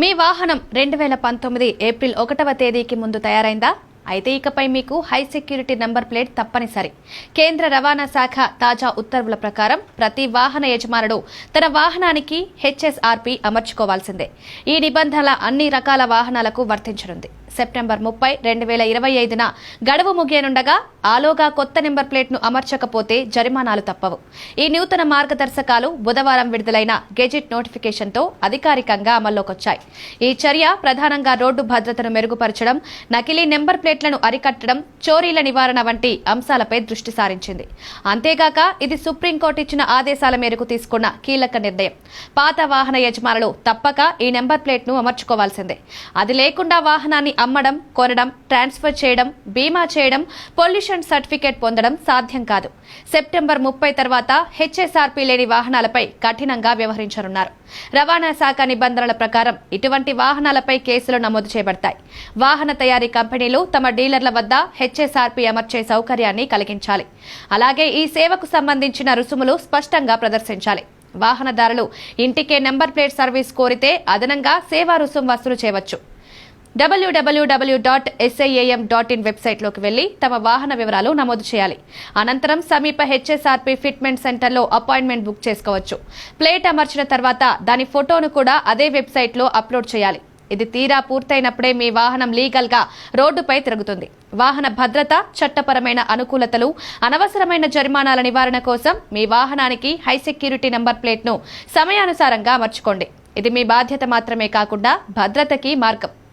మీ వాహనం 2019 ఏప్రిల్ 1వ తేదీకి ముందు తయారైందా? అయితే ఇకపై మీకు హై సెక్యూరిటీ నంబర్ ప్లేట్ తప్పనిసరి. కేంద్ర రవాణా శాఖ తాజా ఉత్తర్వుల ప్రకారం ప్రతి వాహన యజమానుడు తన వాహనానికి హెచ్ఎస్ఆర్పి అమర్చుకోవాల్సిందే. ఈ నిబంధన అన్ని రకాల వాహనాలకు వర్తించనుంది. సెప్టెంబర్ 30, 2025న గడువు ముగియనుండగా ఆలోగా కొత్త నెంబర్ ప్లేట్ను అమర్చకపోతే జరిమానాలు తప్పవు. ఈ నూతన మార్గదర్శకాలు బుధవారం విడుదలైన గెజిట్ నోటిఫికేషన్తో అధికారికంగా అమల్లోకొచ్చాయి. ఈ చర్య ప్రధానంగా రోడ్డు భద్రతను మెరుగుపరచడం, నకిలీ నెంబర్ ప్లేట్లను అరికట్టడం, చోరీల నివారణ వంటి అంశాలపై దృష్టి సారించింది. అంతేగాక ఇది సుప్రీంకోర్టు ఇచ్చిన ఆదేశాల మేరకు తీసుకున్న కీలక నిర్ణయం. పాత వాహన యజమానులు తప్పక ఈ నెంబర్ ప్లేట్ను అమర్చుకోవాల్సిందే. అది లేకుండా వాహనాన్ని అమ్మడం, కొనడం, ట్రాన్స్ఫర్ చేయడం, బీమా చేయడం, పొల్యూషన్ సర్టిఫికేట్ పొందడం సాధ్యం కాదు. సెప్టెంబర్ 30 తర్వాత హెచ్ఎస్ఆర్పీ లేని వాహనాలపై కఠినంగా వ్యవహరించనున్నారు. రవాణా శాఖ నిబంధనల ప్రకారం ఇటువంటి వాహనాలపై కేసులు నమోదు చేయబడతాయి. వాహన తయారీ కంపెనీలు తమ డీలర్ల వద్ద హెచ్ఎస్ఆర్పీ అమర్చే సౌకర్యాన్ని కలిగించాలి. అలాగే ఈ సేవకు సంబంధించిన రుసుములు స్పష్టంగా ప్రదర్శించాలి. వాహనదారులు ఇంటికే నెంబర్ ప్లేట్ సర్వీస్ కోరితే అదనంగా సేవా రుసుం వసూలు చేయవచ్చు. www.siam.in వెబ్సైట్లోకి వెళ్లి తమ వాహన వివరాలు నమోదు చేయాలి. అనంతరం సమీప హెచ్ఎస్ఆర్పీ ఫిట్మెంట్ సెంటర్లో అపాయింట్మెంట్ బుక్ చేసుకోవచ్చు. ప్లేట్ అమర్చిన తర్వాత దాని ఫోటోను కూడా అదే వెబ్సైట్లో అప్లోడ్ చేయాలి. ఇది తీరా పూర్తయినప్పుడే మీ వాహనం లీగల్ గా రోడ్డుపై తిరుగుతుంది. వాహన భద్రత, చట్టపరమైన అనుకూలతలు, అనవసరమైన జరిమానాల నివారణ కోసం మీ వాహనానికి హై సెక్యూరిటీ నంబర్ ప్లేట్ను సమయానుసారంగా అమర్చుకోండి. ఇది మీ బాధ్యత మాత్రమే కాకుండా భద్రతకి మార్గం.